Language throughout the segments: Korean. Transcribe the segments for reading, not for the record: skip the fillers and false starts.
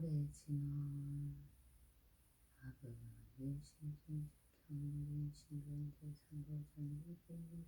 오래 지난 아브 윤신승 경륜 신분 대상보전 이불수를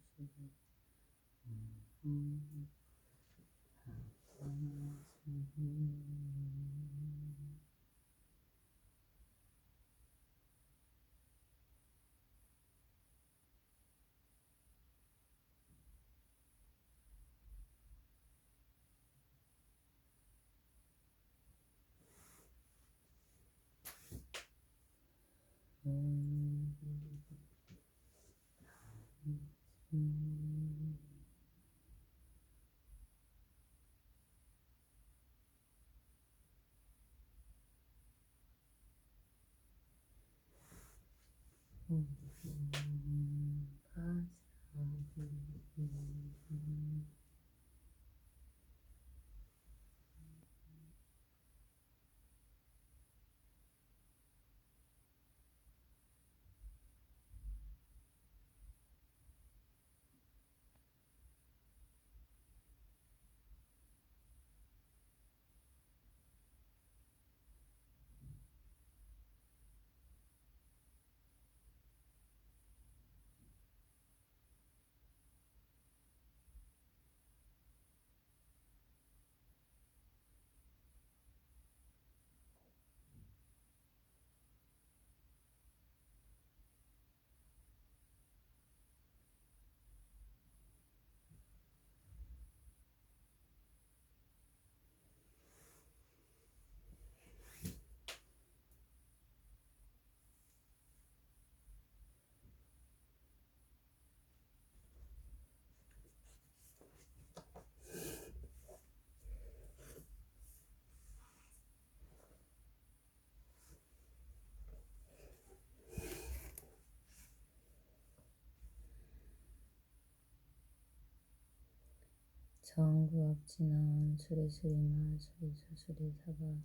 정구업진원 수리수리마 수리수수리사바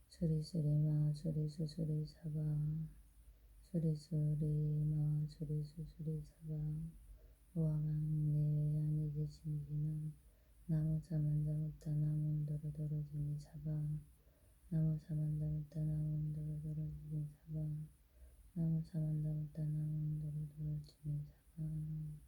수리수리마 수리수수리사바 수리수리마 수리수수리사바 우아망내외아니지신기는 나무사만다무따 나문도로도로지미사바 나무사만다무따 나문도로도로지미사바 나무사만다무따 나문도로도로지미사바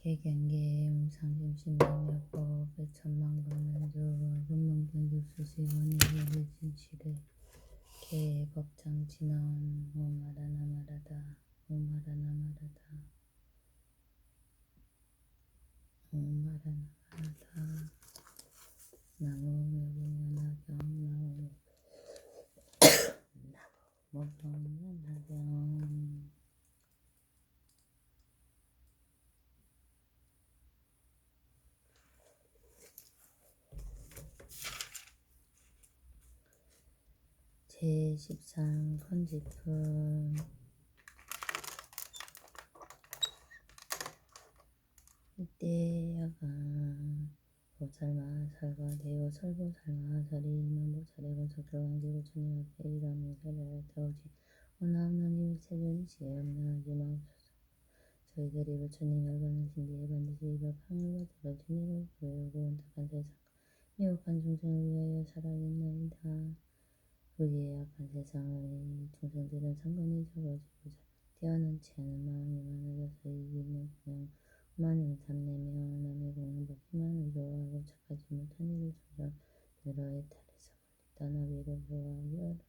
개경계 용상심심명명법 백천만법문조 금문견주수시원의예진시대 개법장진원 오마라나마라다 오마라나마라다 오마라나마라다 나무묘공연하경 나무묘공연하경 제13 컨지품 이때야간 보살마 살과 대오 설보살마 살이 이만보살의 건석들왕지고 주님 앞에 이러면 살려야 타오지 원하옵는 이일체전 시험나지 마옵소서. 저희들이 부처님 열반을 신비해 반드시 이법 항을 받으러 진리를 보여오고 온탁한 세상 미혹한 중생을 위하여 살아있나이다. 우리의 악한 세상의 중생들은 상관이 적어지고자 뛰어넘지 않은 마음이 많아져서 이기는 그냥 오만을 탐내며 남의 공을 먹기만 의로워하고 착하지 못한 일을 저질러 탈에서 걸리다 나비를 보호하여 어지러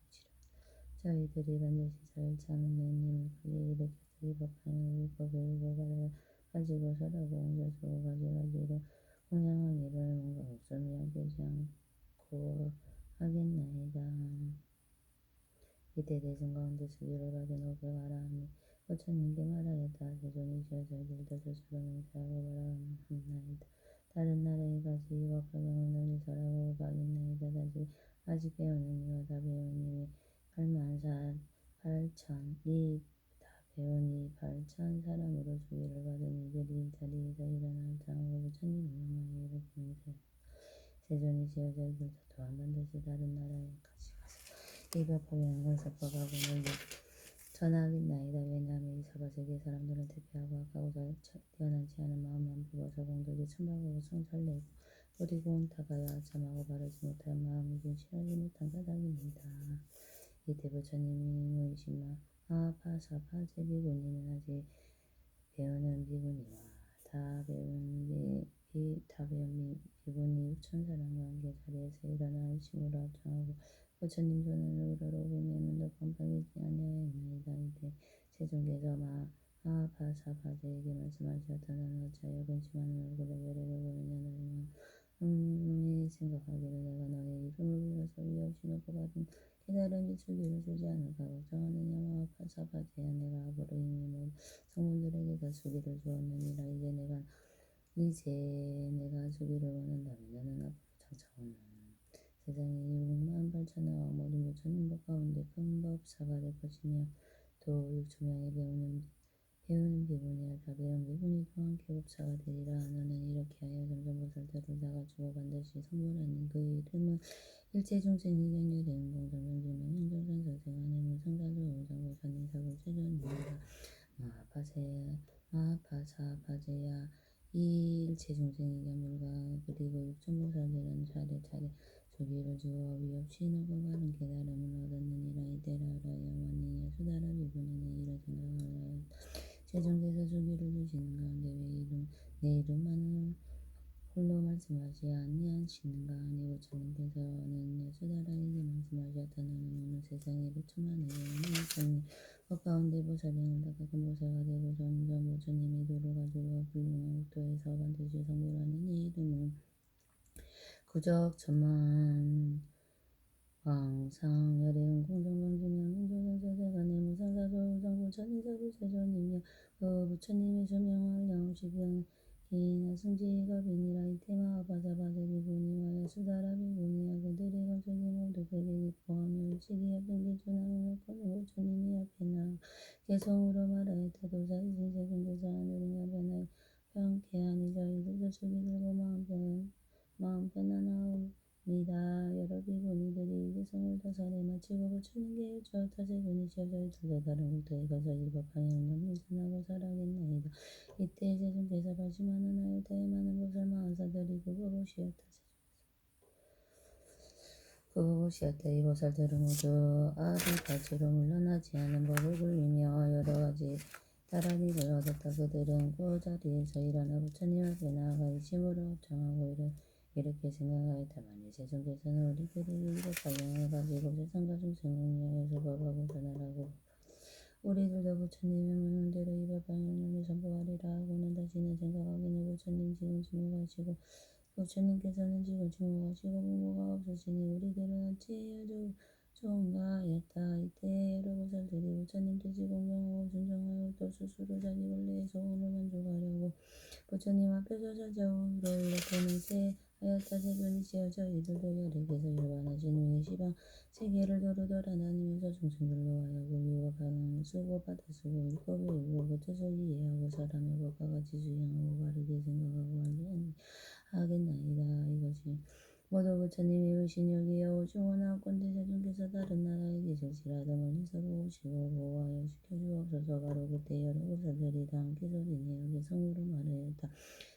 저희들이 반드시 살지 않은 내님을 크게 일으켜서 이법항을 법을 가지고 설하고 옮겨주고 가지가지로 공양하기를 뭔가 목숨이 아끼지 않고 하겠나이다. 이때 대중 가운데 수기를 받은 오게 말하니 부처님께 말하였다. 세존이시여 저희들도 저처럼 맹세하고 말하옵나이다. 다른 나라에 가서 이법 화경을 널리 설하고 가겠나이다. 아직 배우는 이와 다 배우니 다 배우니 8천 사람으로 수기를 받은 이들이 자리에서 일어날 장으로 부처님을 명하여 이렇게 맹세하였다. 세존이시여 저희들도 또한 반드시 다른 나라에 가서 이법하면 건설법하고 널리 전하겠나이다. 왜냐하면 이 사바세계 사람들은 대표하고 악하고 뛰어나지 않은 마음만 비워서 공덕이 천박하고 성찰내고 뿌리고 다가야 참하고 바르지 못한 마음이긴 실하지 못한 까닭입니다. 이때 부처님이 모이시마 아파사파 제비군이는 아직 배우는 비구니와 다 배운 비구니 천사랑과 함께 자리에서 일어나 일심으로 합창하고 부처님 손을 우러러 보며 문득 깜빡이지 아니하였나이다. 이때 세존께서 마하파사파제에게 말씀하셨다. 나는 어찌하여 근심하는 얼굴에 외력을 보이냐. 너희는 생각하기를 내가 너의 이름을 불러서 위없이 놓고 받은 깨달음이 주기를 주지 않을까 걱정하느냐. 마하파사파제야, 내가 앞으로 이미 모든 성문들에게 다 주기를 주었느니라. 이제 내가 주기를 원한다면 너는 앞으로 장차오는 세상에 6만 8천하와 모든 부처님법 가운데 큰 법사가 될 것이며 또 6천명의 배우는 비구니와 다 배운 비구니도 함께 법사가 되리라. 너는 이렇게 하여 점점보살들을 다 갖추고 반드시 성불하니 그 이름은 일체중생이 경유되는 공정명주명 행정산설생하는 성사조 용장보사님 사불체전입니다. 마하파사파제야, 이 일체중생의 견물과 그리고 육천보살들은 차례차례 주기를 주어 위없이 놓고 바른 깨달음을 얻었느니라. 이때라라 영원히 수다라 비구니는 이를 생각하여 세존께서 주기를 주시는 가운데 왜 내 이름만을 홀로 말씀하지 아니하시는가. 아니 부처님께서는 수다라에게 말씀하셨다. 너는 오늘 세상에 부처만의 부처님 법 가운데 보살행을 닦아 큰 보살가 되고 점점 부처님의 도를 가지고 훌륭한 국토에서 반드시 성불하는 이 이름은 구적 천만 왕상 열애운 공정명주명 행조전세대가 내무상사조 우상부처님사부세존이며 그 부처님의 수명을 영시경 이나 승지가 비니라. 이때 마하파사파제비구니와 수다라비구니와 그들의 건축이 모두 그에게 기뻐하며 일찍이 옆에 기준하며 몇번을 부처님이 앞에 나아 개성으로 말하였다. 도사이신 세존께서 하늘인가 변하여 평쾌하니 저희들도 주기 들고 마음 편안하옵니다. 여러 비구니들이 개성을 도살에 마치고 부처님께 여쭈었다. 세존이시여, 저희들도 다른 국토에 가서 일법하여 능리선하고 살아겠나이다. 이때 세존께서 발심하는 하였다의 많은 것을 마하사들이 그거 보시었다. 이 보살들은 모두 아디파치로 물러나지 않은 법을 굴리며 여러 가지 다란이를 얻었다. 그들은 그 자리에서 일어나 부처님 앞에 나아가 일심으로 합창하고 이렇게 생각하였다. 만일 세존께서는 우리들에게 이법 발령을 가지고 세상과 중생을 위하여 설법하고 전하라고 우리들도 부처님의 문문대로 이법 발령을 선포하리라 하고는 다시는 생각하기는 부처님께서는 지금 침묵하시고 부모가 없으시니 우리들은 어찌하여 좋은가 하였다. 이때 여러 보살들이 부처님 뜻이 공정하고 순종하여 또 스스로 자기 본래의 소원을 만족하려고 부처님 앞에서 자자우로 이렇게 맹세하였다. 세존이시여, 저희들도 열애께서 일반하신 후에 시방 세계를 도로돌아다니면서 중생들로 하여금 유법 방향을 쓰고 받아쓰고 읽고 배우고 겉에서 이해하고 사람의 법과 같이 수행하고 바르게 생각하고 하겠나이다. 이것이 모두 부처님의 의신여기여 오중원하 꼰대 세존께서 다른 나라에 계실지라도 멀리서 오시고 보호하여 시켜주옵소서. 바로 그때 여러 보살들이 다 함께 소리내어 개성으로 말하였다.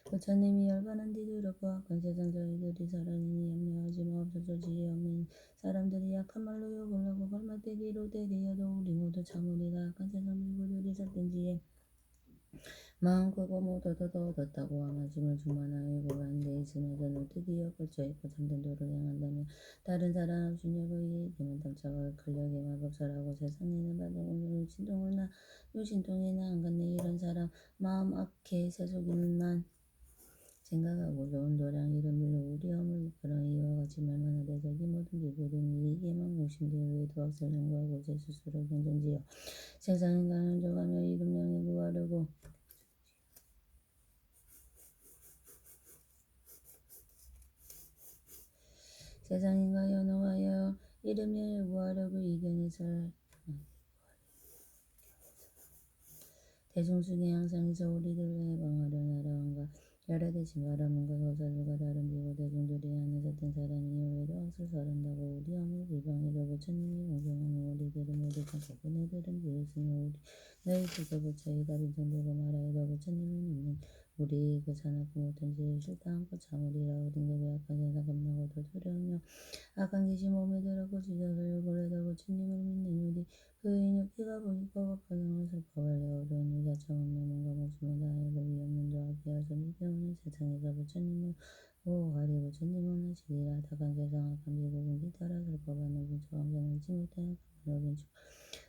부처님이 열반한 뒤들어 그 악한 세상 저희들이 살아내니 염려하지 마옵소서. 지혜 없는 사람들이 약한 말로 욕을 하고 걸맞대기로 대리어도 우리 모두 참으리라. 악한 세상 밀고들이 삿된 지혜 마음 크고 모두 얻었다고 왕하심을 충만하여 고한 데 있으면서도 드디어 걸쳐있고 참된 도를 행한다며 다른 사람 없으냐고 이에게만 당차가 근력의 마법사라고 세상에는 받은 유신통이나 안갔네. 이런 사람 마음 악해 세속인만 생각하고 좋은 도량 이름으로 우리 허물 그런 이와 같이 말만 하되 저기 모든 비구들은 이게만 공신되어 외도 악설 연구하고 제 스스로 경전지어 세상인가 현족하며 이름 명예 구하려고 세상인가 연호하여 이름을 구하려고 이견에서 대중중에 항상 있어 우리들을 해방하려 나라원가 열애대신 바라는 것 호사들과 다른 비고 대중들이 하는 삿된 사람이 이후에도 악을 설한다고 우리 아무 비방이도 부처님이 공경하는 우리들은 모두 참고 그네들은 비웃으며 우리 너희들도 부처이다 빈정되고 말하여도 부처님을 믿는 우리 그 사납고 못한 지을 싫다 함껏 참으리라. 어딘가 악한 세상 겁나고도 두려우며 악한 귀신 몸에 들었고 지저서요 고래다 부처님을 믿는 우리 그의 육기가 보니까 법화경을 슬퍼하려 어두운 유자처럼 뭔가 목숨을 다하여도 위없는 자 앞이어서 미겨오는 세상에서 부처님을 보호하리. 부처님은 하시리라. 악한 세상 악한 비고군 기타라 슬퍼하는 분처 왕성을 잊지 못해 악한 분처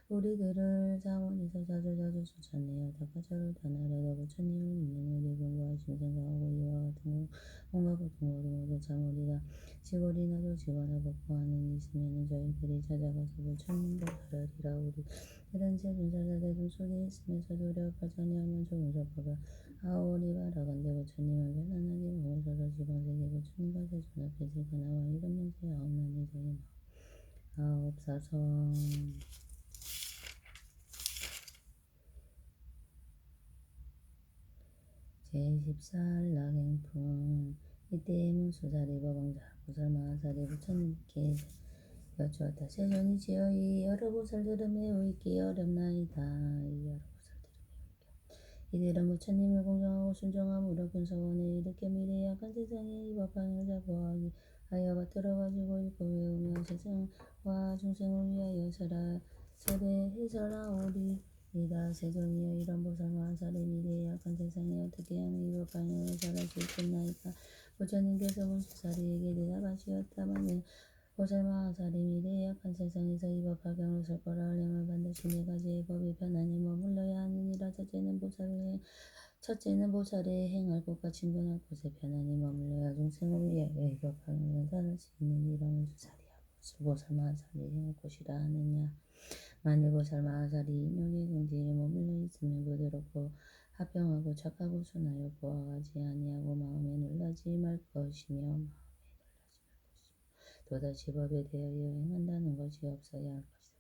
우리들을 자원에서 자주 쫓아내어 다가저를 떠나려다 부처님을 믿는 우리 공부하심 생각하고 이와 같은 온갖 고통으로 모두 참으리라. 시골이 나도 지거나 복구하는 있으면은 저희들이 찾아가서 부처님도 바라리라. 우리들은 제준사자 대중 속에 있으면서도 어려워하자니 하면 좋은 사파가 아오리 바라건대 부처님은 편안하게 머무셔서 지방세계 부처님과 세존 앞에 지거나와 이런 명세 아옵나니 저희 아옵사성 제14일 낙행품 이때의 문수사리 법왕자 보살마하사리 부처님께 여쭈었다. 세존이 지어이 여러 보살들은 매우 있기 어렵나이다. 이들은 부처님을 공경하고 순종함으로 근서원에 이르게 미래의 악한 세상에 이 법황을 자부하기 하여 받들어가지고 읽고 외우며 세상과 중생을 위하여 설에 해설하오리이다. 세존이여 이런 보살마하사리 미래의 악한 세상에 어떻게 하면 이 법황을 해설할 수 있겠나이까. 부처님께서 문수사리에게 대답하시었다마는 보살마하사리 미래의 악한 세상에서 이 법화경을 설거라 하려면 반드시 네 가지의 법이 편안히 머물러야 하느니라. 첫째는 보살의 행할 곳과 친근할 곳에 편안히 머물러야 중생을 위하여 이 법화경을 살할 수 있는 이런 수사리야. 보살마하사리 행할 곳이라 하느냐. 만일 보살마하사리 인욕의 궁지에 머물러 있으면 부드럽고 합병하고 착하고 순하여 보아하지 아니하고 마음에 놀라지 말 것이며 또다시 법에 대하여 행한다는 것이 없어야 할 것이다.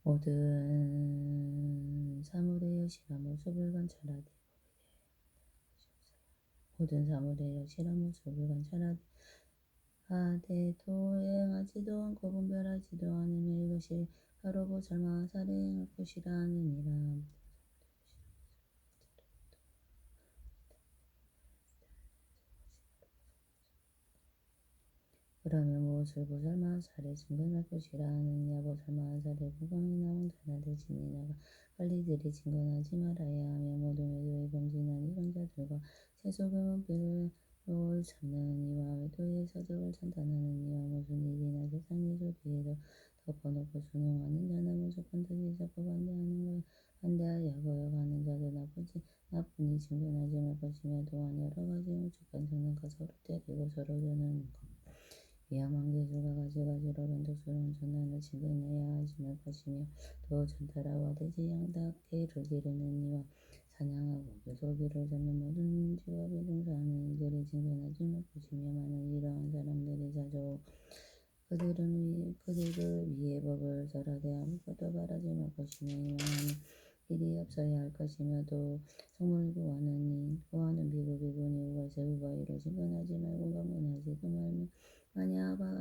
모든 사물의 여실한 모습을 관찰하되 도행하지도 않고 분별하지도 않으며 이것이 바로 보살마하사리 행할 곳이라 하느니라. 그러면 무엇을 보살마하사리 증거할 것이라 하느냐. 보살마하사리 구강이나 홍산하되 진리나가 관리들이 증거하지 말아야 하며 모든 외도의 범진한 이방자들과 세속의 문필을 찾는 이와 외도의 사적을 찬탄하는 이와 무슨 일이나 세상 일을 비해도 덮어놓고 순응하는 자나 무조건 특이적고 반대하여 거역하는 자도 나쁘니 증거하지 말 것이며 또한 여러 가지 무조건 장난과 서로 때리고 서로 겨누는 것 위험한 기술과 가지가지로 변덕스러운 전난을 징그내야 하지 말 것이며 또 전타라와 대지 양답게 기르는 이와 사냥하고 물고기를 잡는 모든 직업에 종사하는 이들이 징그하지 말 것이며 만일 이러한 사람들이 자주 그들을 위해 법을 설하되 아무것도 바라지 말 것이며 이만한 일이 없어야 할 것이며 또 성문을 구하는 비구니 우가세 우바이로 징근하지 말고 방문하지도 말며 만약 방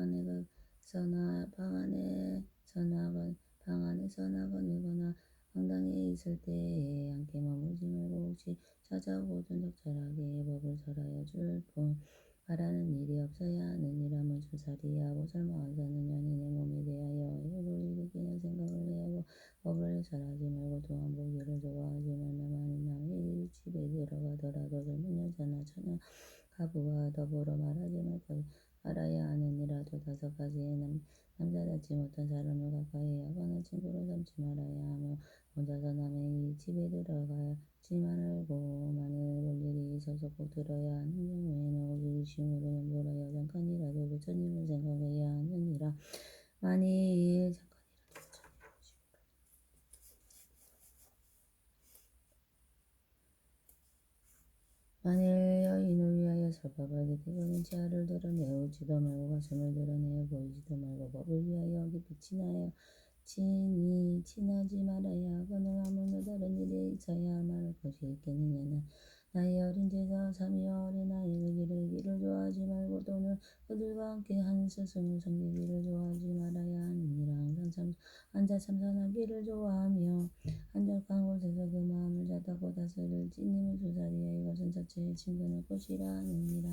안에서 나거니거나 황당에 있을 때에 함께 머물지 말고 혹시 찾아오거든 적절하게 법을 설하여 줄 뿐 바라는 일이 없어야 하느니라. 문수사리야 보살마하사는 연인의 몸에 대하여 해를 일으키는 생각을 해하고 법을 설하지 말고 또한 보기를 좋아하지 말며 만일 남의 집에 들어가더라도 젊은 여자나 처녀 가부와 더불어 말아야 하느니라. 또 5가지의 남자답지 못한 사람을 가까이 하거나 친구로 삼지 말아야 하며 혼자서 남의 집에 들어가지 말고 만일 볼 일이 있어서 꼭 들어야 하는 경우에는 오직 이심으로 염불하여 잠깐이라도 부처님을 생각해야 하느니라. 만일 여인을 위하여 설법을 기대거든 치아를 드러내어 웃지도 말고 가슴을 드러내어 보이지도 말고 법을 위하여 어디 빛이 나여 친하지 말아야 하거늘 하물며 다른 일이 있어야 말할 것이 있겠느냐. 나의 어린 제자 삼위와 어린아이 기르기를 좋아하지 말고 또는 그들과 함께 한 스승을 섬기기를 좋아하지 말아야 하느니라. 항상 앉아 참선하기를 좋아하며 한적한 곳에서 그 마음을 자다고 다스릴 찐님은 두살이야. 이것은 자체의 친근할 것이라 하느니라.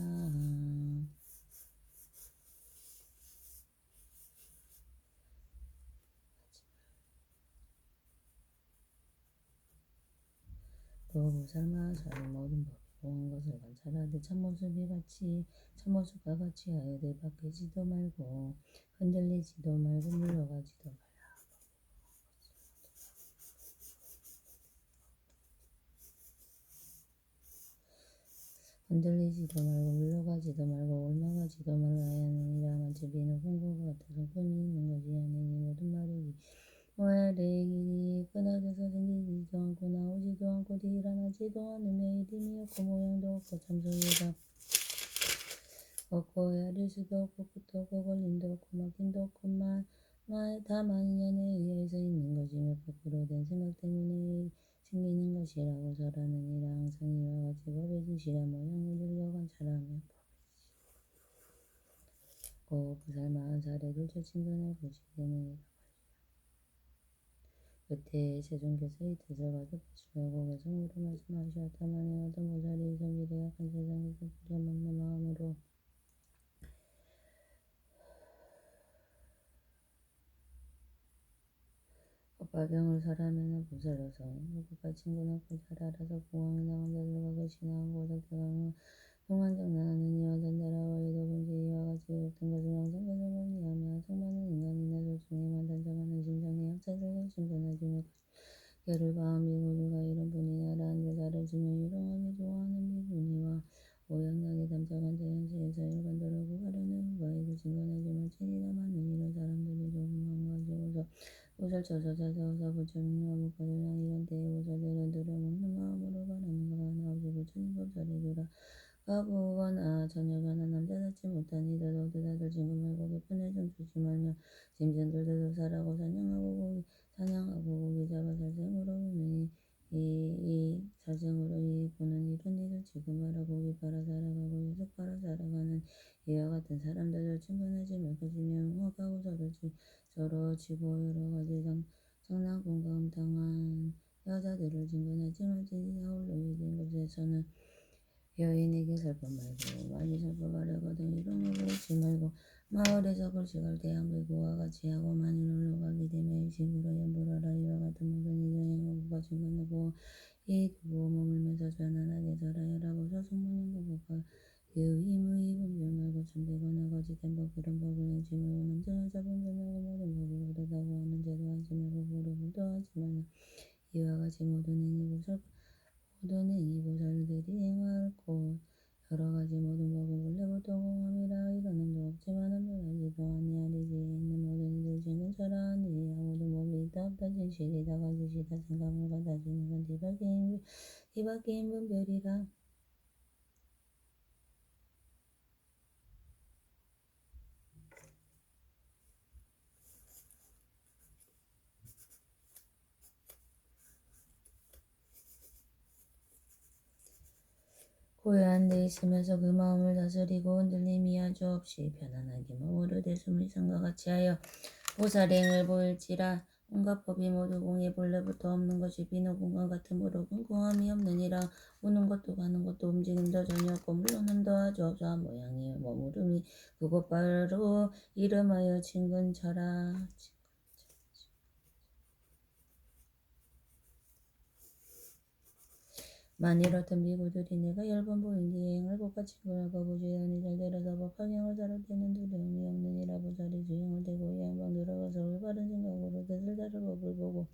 또 보살마 사는 모든 법이 공한 것을 관찰하되 참모습과 같이 하여되 바뀌지도 말고 흔들리지도 말고 물러가지도 말라. 흔들리지도 말고 물러가지도 말고 올라가지도 말라 하느니라. 만체 비는 홍고가 같아서 끈이 있는 것이 아니니 모든 말이 모야 레길이 끊어져서 생기지도 않고 나오지도 않고 일어나지도 않으며 이름이 없고 모양도 없고 참소리가 없고 헤아릴 수도 없고 끝도 없고 걸림도 없고 막힘도 없고 다만 인연에 의해서 있는 것이며 거꾸로 된 생각 때문에 생기는 것이라고 설하느니라. 항상 이와 같이 법의 지시라 모양을 들려 관찰하며 꼭 부살 40살에 들쳐 친근할 것이 되느니라. 그때 세존께서 이태서 가득하시고 개성으로 말씀하셨다마는 어떤 보살이 섬기되 약한 세상에서 부려먹는 마음으로 법화병을 설하면은 보살로서 그가 친근하고 잘 알아서 공항에 나온 자들과 계시나하고 오닥대강을 동안장난하는 이와 단달아와 이도분지 이와 같이 그랬던 것을 항상 개성을 이해하며 성만은 인간이나 졸중에만 단정하는 심정의 약자들과 친근하지며 열을 바한 비구들과 이런 분이나라는 대사를 지며 유롱하게 좋아하는 비구니와 오양나게 담작한 자연시에서 일관들하고 가려는 후가에도 친근하지만 친이나 많은 이런 사람들이 조금만 가지고서 보살 쳐서 자사오사 부처님과 목가들나 이런 때에 보살들은 들어먹는 마음으로 바라는 것 하나 없이 부처님 법살해주라. 가부거나 저녁하나 남자답지 못한 이들도 그다들 친구 말고 깊은 애정 주지 말며 짐승들도 사라고 사냥하고 고기 잡아 살생으로 보니 이 살생으로 이 보는 이런 일을 지금 말하고 고기 팔아 살아가고 요석 팔아 살아가는 이와 같은 사람들을 친근하지 말것이며 응억하고 서로 지고 여러 가지 장난꾼과 음탕한 여자들을 친근하지 말지. 아울러 이된 곳에서는 여인에게 살법 말고 많이 살법하려거든 이런 걸 그렇지 말고 마을에서 글씨갈 때 양배구와 같이 하고 많이 놀러가게 되면 일심으로 연불하라. 이와 같은 모든 이들 행하고가 친근하고 이 두고 머물면서 편안하게 살아야라고 서승문인 것과 유의무의 분별 말고 참되거나 거짓된 법 그런 법을 행치 말고 남자 여자 분별 말고 모든 법을 그러다고 하는 죄도 하지 말고 부르불도 하지 말라. 이와 같이 모든 행위 보살들이 행할 곧 여러 가지 모든 법은 본래부터 공함이라. 이러는도 없지만 한별하지도 아니하리지. 있는 모든 이들 친근처라하니 모든 법이 있다 없다 진실이다 가지시다 생각을 가다지는 건 뒤바뀐 분별이라. 고요한 데 있으면서 그 마음을 다스리고 흔들림이 아주 없이 편안하게 머무르되 숨을 산과 같이 하여 보살행을 보일지라. 온갖 법이 모두 공의 본래부터 없는 것이 비는 공간 같으므로 공함이 없느니라. 오는 것도 가는 것도 움직임도 전혀 없고 물러남도 아주 없어 모양이요 머무름이 그것 바로 이름하여 친근처라. 만일 어떤 비구들이 내가 10번 보인 뒤에 행을 복과 친근하고 부지런히 잘 들어서 법화경을 다룰 때는 두려움이 없느니라. 보살이 주행을 대고 양방 들어가서 올바른 생각으로 뜻을 다룰 법을 보고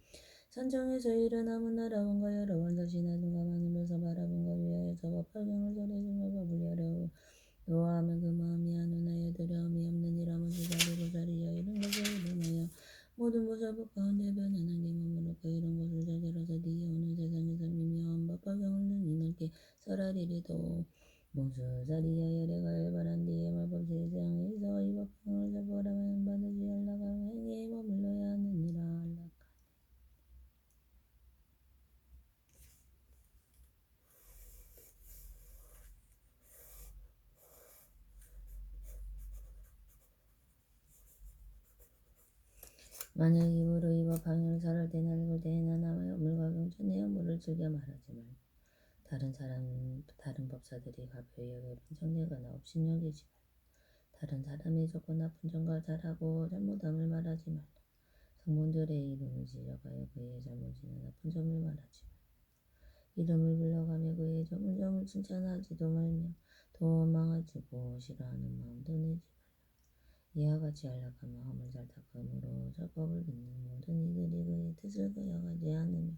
산청에서 일어나면 나라원과 여러 원사신하든가 많은 별서 바라본가 위하여서 법화경을 전해주며 법을 여호하면 그 마음이 안온하여 두려움이 없느니라. 무지사리 보살이여 이런 것을 이름하여 모든 보살법 가운데 편안하게 머무르고 이런 것을 잘 들어서 네게 오는 세상에서 미묘한 법화경을 눈이 넓게 설하리래도 모수자리야 열애가 열반한 뒤에 말법 세상에서 이 법방을 설법하라면 반드시 연락하면 행위에 머물러야 하느니라. 안락하네. 만약 입으로 입어 방향을 살할 때나 읽을 때나 남의 물과 경전의 업무를 즐겨 말하지 말고 다른 법사들이 가벼이 여겨 빈정내거나 업신여기지 말고 다른 사람이 좋고 나쁜 점과 잘하고 잘못함을 말하지 말라. 성문들의 이름을 지적하여 그의 잘못이나 나쁜 점을 말하지 말라. 이름을 불러가며 그의 좋은 점을 칭찬하지도 말며 더 원망하지고 싫어하는 마음도 내지 말라. 이와 같이 안락한 마음을 잘 닦음으로 설법을 듣는 모든 이들이 그의 뜻을 거역하지 않으며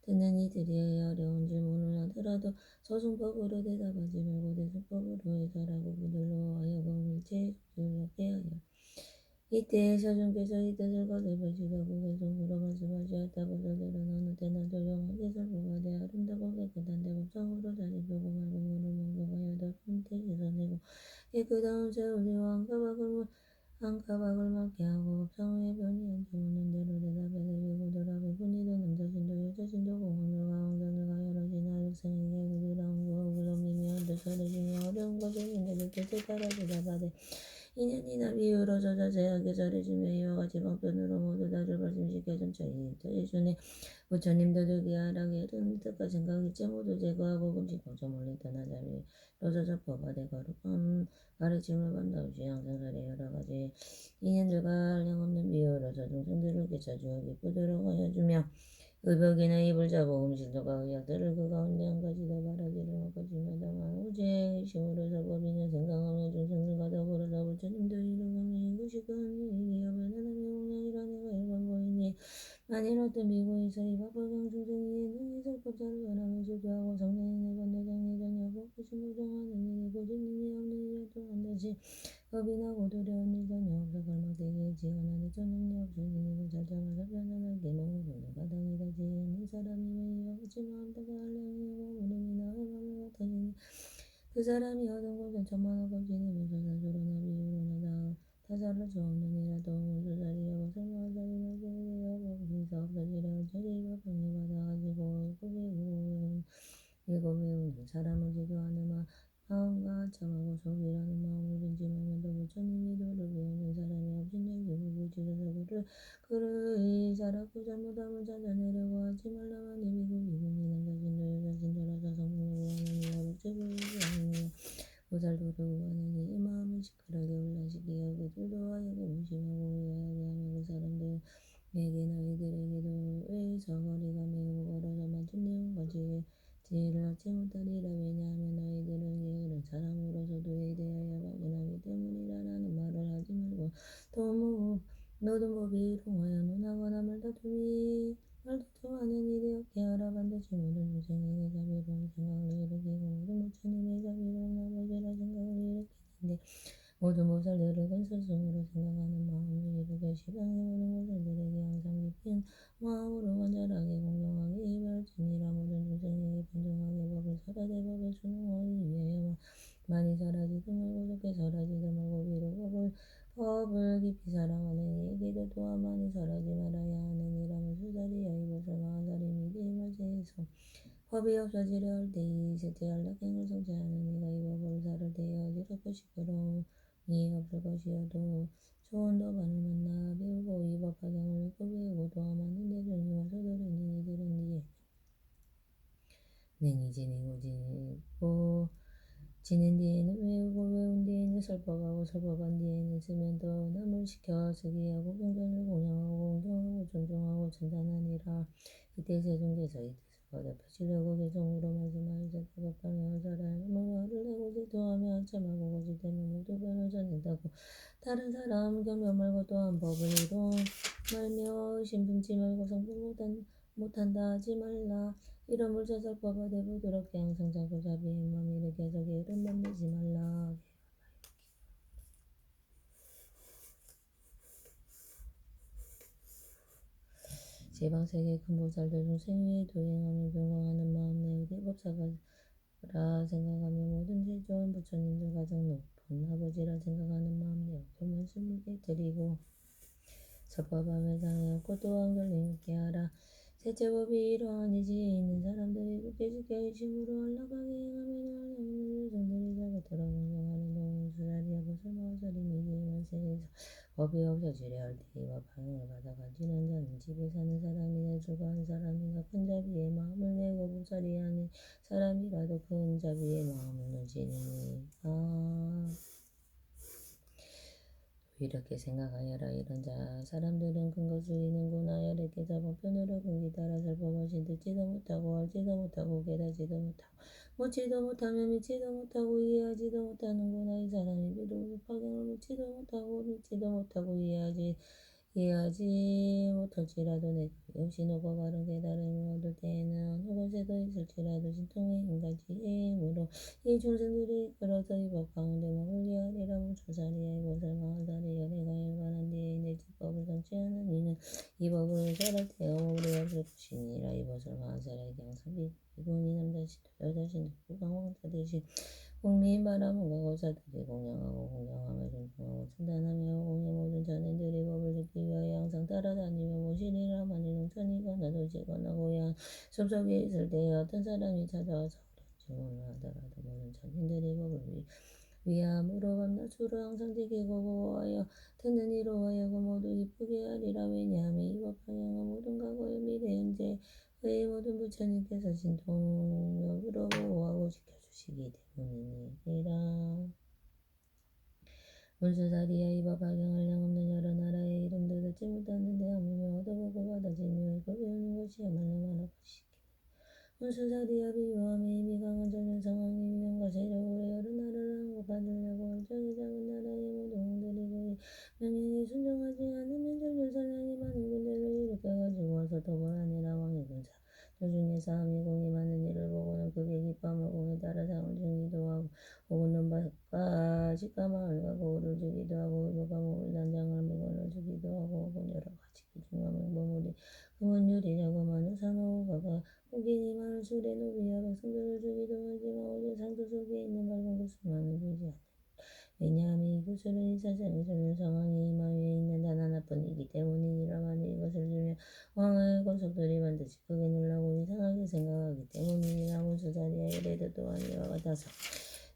듣는 이들이 어려운 질문을 하더라도 서술법으로 대답하지 말고 대술법으로 해설하고 그들로 하여금 일체의 속죄를 얻게 하여 이때 서준께서 이 뜻을 거듭하시다고 계속 물어 말씀하시었다고 저들은 어느 때나 조용한 대설법에 대해 아름답고 깨끗한 대법상으로 자리 펴고 맑은 물을 목욕하여 더러운 때 씻어내고 깨끗한 세우리와 한 가박을 맞게 하고 법상의 변이한테 묻는 대로 대답해 드리고 더라고 분이도 남자신도 여자신도 공원들과 왕자들과 여러 지나 육생에게 그들은 구업을 넘기며 뜻을 지며 어려운 것을 인자들 뜻에 따라 대답하되 인연이나 비유로 저자세하게 잘해주며 이와 같이 방편으로 모두 다를 말씀시켜 전처이 예수의 부처님도 되게 하라게 이른 뜻과 생각 일체 모두 제거하고 금식하고 멀리 떠나자니 로저저 법화대 거룩한 가르침을 반다우시 항상 살에 여러 가지 인연들과 한량없는 비유로 저 중생들을 깨쳐주어 기쁘도록 하여주며 의복이나 입을 자고 음식도가 의약들을 그 가운데 한 가지 더 바라기를 먹어주며 다만 오직 의심으로 설법이냐 생각하며 중생들과 더불어서 부처님도 이르가며 이것이 그 하나님이 여변 하나님의 공양이라 내가 일반 보이니 만일 어떤 미고에서 이 바쁘경 중생이 능히 설법자를 원하면 주도하고 성령이 내번 내장내장이 없고 부정하는 일이 고집능이 없는 일을 또한 다시 겁이 나고 두려운 일 전혀 없어 갈망되게 지원하는 전능력 없으니 이를 잘 잡아서 편안하게 먹으면 가당이다 지는 사람이 여기지 마음다가 알량이고 무림이나 해방을 같으니 그 사람이 얻은 것은 천만원 값이니면서 사주로나 비유로나 타살할 수 없는 이라도 무수자리여 설마자리나 세우리여 법기사 없어지려 저리가 병이 받아가지고 일곱 외우는 사람을 지도하는 마음과 참하고 속이라는 마음을 빈짐하면도 부처님이 도를 배우는 사람이 업신여기고 불지르서 그를 살았고 잘못함을 찾아내려고 하지 말라만 이비고 미군이 남자신도 여자신도라서 성공을 구하는 이와 복제를 구하느니라. 보살도를 구하느니 이 마음을 시끄럽게 혼란시키여 그들도 하여금 의심하고 의아하게 하며 그 사람들에게 너희들에게도 왜 저거리가 매우 멀어서 많은 내용까지 지혜를 얻지 못하리라. 왜냐하면 너희들은 게으른 사람으로서 도에 대하여 발견하기 때문이라라는 말을 하지 말고 또 모든 법이 이롱하여 논하거나 말다툼하는 일이 없게 하라. 반드시 모든 중생에게 자비로운 생각을 일으키고 모든 부처님의 자비로운 아버지라 생각을 일으키는데 모든 보살들을 근설성으로 생각하는 마음을 이루게 시방의 모든 보살들에게 항상 깊은 마음으로 간절하게 공경하게 이발지니라. 모든 중생에게 분정하게 법을 설하되 법을 순응하기 위하여 많이 설하지도 말고 적게 설하지도 말고 비록 법을 깊이 사랑하는 이에게도 또한 많이 설하지 말아야 하느니라. 무수자리야 이것을 마하사리 미리 말세에서 법이 없어지려 할 때 이 셋째 안락행을 성취하는 이가 이 법을 살을 때에 어지럽고 시끄러움이 없을 것이어도 좋은 도반을 만나 배우고 이 법 학양을 읽고 배우고 또한 많은 대중이와 소도련인 이들은 이에 능히 지니고 지낸 뒤에는 외우고 외운 뒤에는 설법하고 설법한 뒤에는 쓰면 더 남을 시켜 쓰게 하고 경전을 공양하고 공경하고 존중하고称赞하니라. 이때 세존께서 이 뜻을 거듭하시려고 개성으로 말씀하시자 법방에 사람을 화를 내고 질투하며 한참하고 거짓되면 모두 변을 전했다고 다른 사람 경멸 말고 또한 법을 이론 말며 신품치 말고 성품 못한다 하지 말라. 이런 물자설법하되 부드럽게 항상 자고 자비의 마음 일으켜서 게으름 만들지 말라. 제방세계 큰 보살들 중생 위에 도행하며 경광하는 마음 내에 법사가 라 생각하며 모든 제일 좋은 부처님들 가장 높은 아버지라 생각하는 마음 내어 교문을 드리고 접합함에 당하였고 또한 결림있게 하라. 셋째 법이 이러하니 지혜 있는 사람들이 굳게 지켜 일심으로 올라가게 행하면 하나님의 종들이 자기들아 공경하는 동수자리야 벗을 마사리 미기만 세계에서 법이 없어지려 할 때와 방해를 받아 가지는 자는 집에 사는 사람이나 주거한 사람이나 큰 자비의 마음을 내고 보살이 하는 사람이라도 큰 자비의 마음을 누지니 이렇게 생각하여라. 이런 사람들은 큰 것을 이는구나. 여래께서 보편으로 근기 따라 살법하신 듣지도 못하고 알지도 못하고 깨닫지도 못하고 묻지도 못하며 믿지도 못하고 이해하지도 못하는구나. 이 사람이 비록 파경을 묻지도 못하고 믿지도 못하고 이해하지 못할지라도 내가 역시 높고 바른 깨달음을 얻을 때에는 어느 곳에도 있을지라도 진통의 인가지 힘으로 이 중생들이 걸어서 이 법 가운데 머물게 하리라. 무초사리야 이것을 마하사리야 내가 일관한 뒤에 내 집법을 성취하는 이는 이 법을 잘할 때에 머무르게 할 것이니라. 이것을 마하사리에게 항상 비구니 남자시도 여자신도 구강왕자 대신 국민 바라문과 거사들이 공양하고 공양하며 존중하고 칭찬하며 공의 모든 자네들이 법을 듣기 위하여 항상 따라다니며 모시리라. 만일 농촌이거나 도시거나 고향 숲속에 있을 때에 어떤 사람이 찾아와서 질문을 하더라도 모든 자신들이 법을 위함으로 밤낮으로 항상 지키고 보호하여 듣는 이로 하여금 모두 기쁘게 하리라. 왜냐하면 이 법 방향은 모든 과거의 미래 현재의 모든 부처님께서 신통력으로 보호하고 지켜주시기 때문이니라. 문수사리야 이 법 방향을 양없는 여러 나라의 이름도 듣지 못하는데 아무며 얻어보고 받아지며 이거 배우는 것이야말로 말하시기 문수사리야 비유함에 힘이 강한 전현 상황이 위험과 세력으로 여러 나라를 항복받으려고 얼적이 작은 나라의 모든 왕들이 그의 명령에 순종하지 않으면 전율사량이 많은 군대를 일으켜가지고 와서 도벌하니라. 왕이 군사 도중에 싸움이 공이 많은 일을 보고는 크게 기뻐하며 공에 따라 상을 주기도 하고 혹은 눈밭과 집가마을 가고 오를 주기도 하고 의무가 몸을 단장을 물건을 주기도 하고 혹은 여러 가지 기중한 명보물이 금은유리 자그마한 산호가가 호기니 많은 술에 노비와 백성들을 주기도 하지만 오직 상도 속에 있는 밝은 구슬만은 주지 않는. 왜냐하면 이 구슬은 이 세상에 주는 상황이 이마 위에 있는 단 하나뿐이기 때문이니라. 만일 이것을 주면 왕의 권속들이 반드시 크게 놀라고 이상하게 생각하기 때문이니라. 문수자리야 이래도 또한 이와 같아서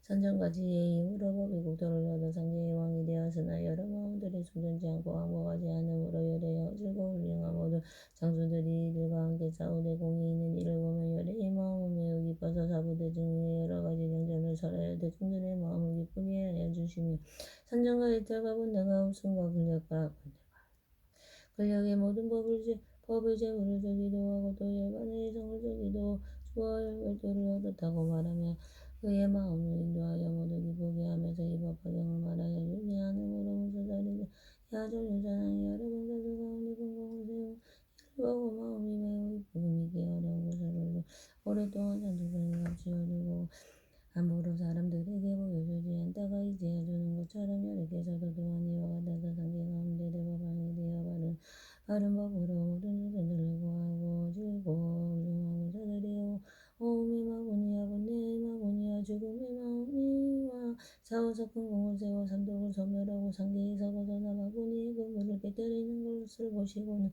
선정과 지혜의 힘으로 법이 국토를 얻어 상계의 왕이 되었으나 여러 마음들이 숨전지 않고 항복하지 않으므로 열의 즐거움을 향한 모든 장수들이 이들과 함께 싸우되 공이 있는 이를 보면 열의 마음은 매우 기뻐서 사부대 중에 여러 가지 경전을 설하여 대중들의 마음을 기쁘게 하여 주시며 선정과 일탈과 분대가 웃음과 근력의 모든 법을 제물을 주기도 하고 또 열반의 이성을 주기도 주와 열별도를 얻었다고 말하며 그의 마음을 인도하여 모두 기쁘게 하면서 이 법 화경을 말하여 주지 않으므로 문수자리가 야전유자랑이 여러 병사들 가운데 공공을 세우고 이를 보고 마음이 매우 기쁘고 믿기 어려운 구슬을 오랫동안 산중생이 감추어주고 함부로 사람들에게 보여주지 않다가 이제야 주는 것처럼 여러께서도 또한 이와 같아서 상계 가운데 대법방이 되어 바른 법으로 모든 자들을 구하고 주고 훌륭하고 자들이여 오음의 마구니와 분내의 마구니와 죽음의 마음이와 사와서 큰 공을 세워 삼독을 소멸하고 상계에서 벗어나 마구니의 그물을 깨뜨리는 것을 보시고는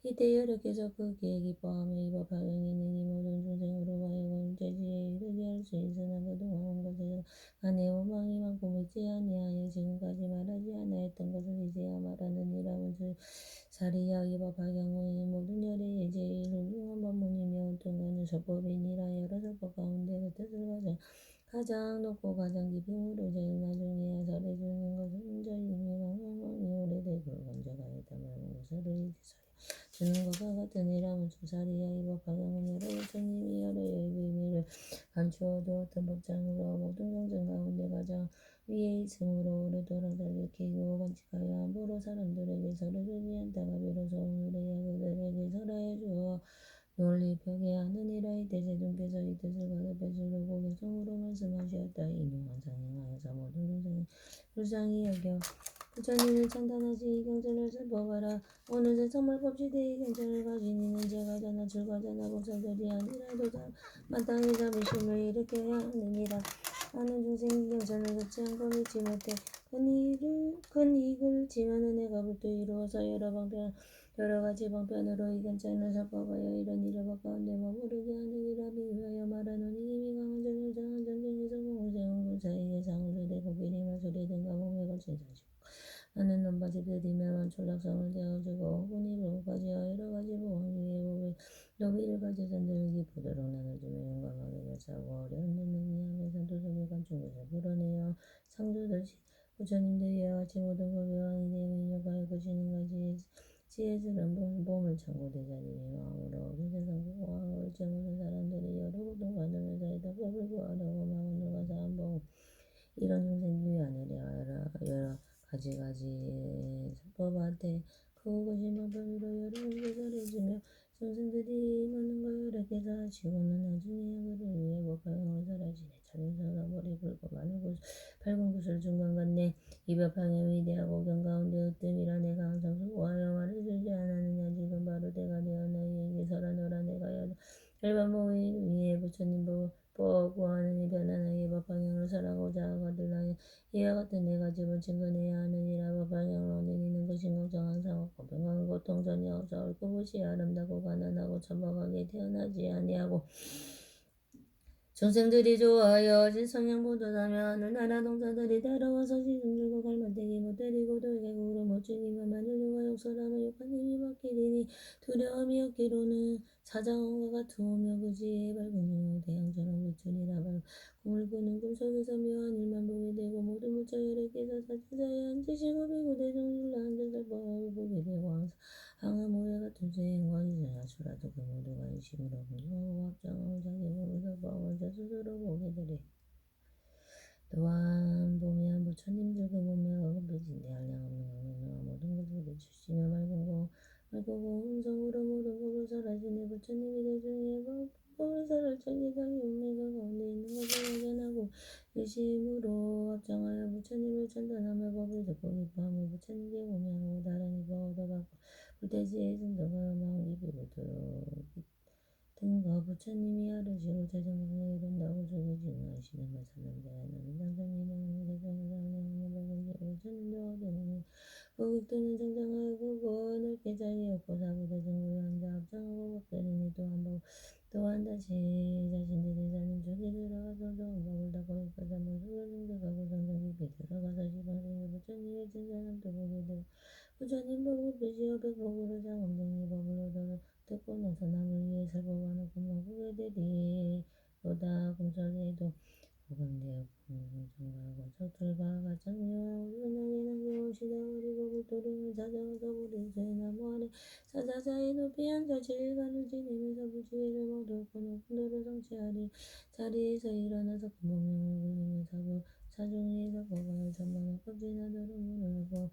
이때 여러께서 크게 기뻐하며 이 법 화경이 능히 모든 중생으로 하여금 죄지에 이르게 할 수 있으나 그동안 온 것에서 간의 원망이 많고 믿지 아니하여 지금까지 말하지 아니하였던 것을 이제야 말하느니라. 문수사리야 이 법 화경의 모든 열의 제일 훌륭한 법문이며 어떤가는 설법이니라. 여러 설법 가운데 그 뜻을 가장 높고 가장 깊음으로 제일 나중에 설해주는 것은 저희며 왕왕왕이 오래되고 건져가였다 말하는 것을 주는 것과 같으니라. 문수사리야 이 법 화경은 여러 부처님이 여러 비밀을 감추어 두었던 법장으로 모든 경전 가운데 가장 위에 있으므로 오래도록 지키고 간직하여 함부로 사람들에게 설해주지 않다가 비로소 오늘에야 그들에게 설하여 주어 논리 펴게 하느니라. 이때 제중께서 이 뜻을 가르쳐주려고 개성으로 말씀하셨다. 이는 항상 행하여서 모든 중생이 불쌍히 여겨 부처님을 찬탄하지 경전을 살펴봐라. 어느 세상물법시대의 경전을 가진 이는 제가 자나 출가자나 보살들이 아니라도 마땅히 자비심을 일으켜야 하느니라. 많은 중생이 경전을 듣지 않고 믿지 못해 큰 이익을 지만 은혜가 불도 이루어서 여러 가지 방편으로 이 경전을 살펴봐야 이런 일을 가운데 머무르게 하느니라. 비유하여 말하노니 힘이 강한 전을 장한 전쟁에서 공을 세운 군사에게 상을 대고 비리만 소리 등과 몸에 걸친 상식 나는 넘바집들이 매만 전락성을 되어주고 혼이 불까지와 여러 가지 보험위에 법에 노비를 가져 전들기 보도록 나눠주며 용감하게 결사하고 어려운 눈을 이하면서 도둑을 감춘 것을 풀어내어 상주듯이 부처님들이 이와 같이 모든 법의 왕이 되며 인욕하여 그시는 가지 지혜스러운 보물 창고대자들이 마음으로 세상과 왕을 얻지 못한 사람들이 여러 고통받는 사이다 법을 구하려고 마음을 누가 사한 법 이런 중생들이 아니라 여러 가지 사법한테 크고 거신 방법으로 여러 문제 잘해주며 중생들이 많은 걸 여러 개 사하시고는 나중에 그를 위해 법화형을 사라지네. 자연사가 머리 굵고 많은 밝은 구슬 중간 같네. 이 법화형 위대하고 경가운데 으뜸이라 내가 항상 수고하여 말해주지 않았느냐. 지금 바로 때가 되어 너희에게 설하노라. 내가 혈반 모임 위에 부처님 구하는 이 변화나의 법화형을 설하고자 하거든 이와 같은 네 가지를 증거내야 하느니라. 법화형을 원인있는 것인 걱정 항상 없고 병강한 고통 전혀 없어 옳고 무시 아름답고 가난하고 천박하게 태어나지 아니하고 중생들이 좋아하여 질성양보도하며 하늘나라 동자들이 따라와서 시중 들고 갈만대기 못 때리고 돌개국으로 못 죽이며 만일 누가 욕설하며 욕한 힘이 막히리니 두려움이 없기로는 사자왕과 같으며 그지의 밝은 영웅 태양처럼 비추리라. 꿈을 꾸는 꿈속에서 묘한 일만 보게 되고 모든 무처열에게서 사자자에 앉으시고 비구대 정실로 앉아서 법을 보게 되고 항암 오해 같은 죄행과 이전하수라도 그 모두가 의심으로 공정하고 합장하고 자기 몸에서 법을 스스로 보게 되리. 또한 보면 부처님들 그 몸매가 급해진데 한량없는 강민과 모든 것을 비추시며 맑고 음성으로 모든 법을 설하시네. 부처님이 대중에 법을 설할 적에 자기 몸매가 가운데 있는 것을 발견하고 의심으로 합장하여 부처님을 찬탄하며 법을 듣고 기뻐하며 부처님께 공양하고 다른 이가 얻어받고 불태지의 진도가 마음 깊이 붙도록 등과 부처님이 아르시고 재정강에 이른다고 저기 증언하시는 말씀자야는 당장이는 대장을 알려하는 법을 부처님도 얻으니 거국도는 정장하여 그고 넓게 자리였고 사부대중으로 앉아 합장하고 법되느니 또한 다시 자신들이 사는 쪽에 들어가서 법을 닫고 여기까지 한번 수고증득하고 정정 깊이 들어가서 시방생의 부처님의 진사함도 보게 되고 부처님 법을 표시어 백법으로 장엄등의 법을 얻어 듣고 나서 남을 위해 설법하는 꿈을 보게 되리. 보다 공설에도 고강되어 공정하고 서툴과 가장묘하고 은하게 남겨오시다 버리고 불도령을 찾아가서 부리수의 나무 아래 사자자의 높이 앉아 질간을 지내면서 불지혜를 모두 얻고 높은 도를 성취하리. 자리에서 일어나서 금봉명을 그리며 사중에서 법을 전망을 껍질나도록 문을 하고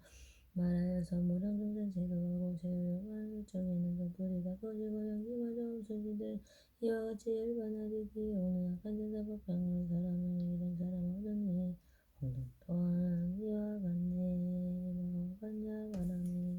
말하여서 무량중생 제도하고 제외한 쪽에는 등불이 다 꺼지고 연기마저 없어지되 이와 같이 열반하리니 오늘 악한 제사법병을 사람은 이런 사람 얻으니 공동 또한 이와 같네. 만자바라니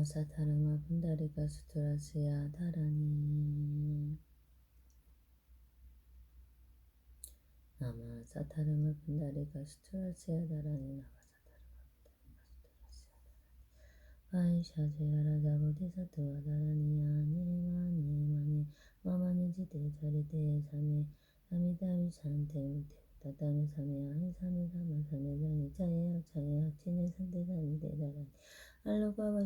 사타르마 분다리가 수트라스야 다라니 나마 사타르마 분다리가 수트라스야 다라니 아이샤제야라자 보디사트와 다라니야 니마니마니 마마니지테 자리테 사메 사미다미 산테 미테 따따미 사메 아니 사메 사마 사메 자니 자예야 자예야 치네 산테 사니 대다라니 알로바바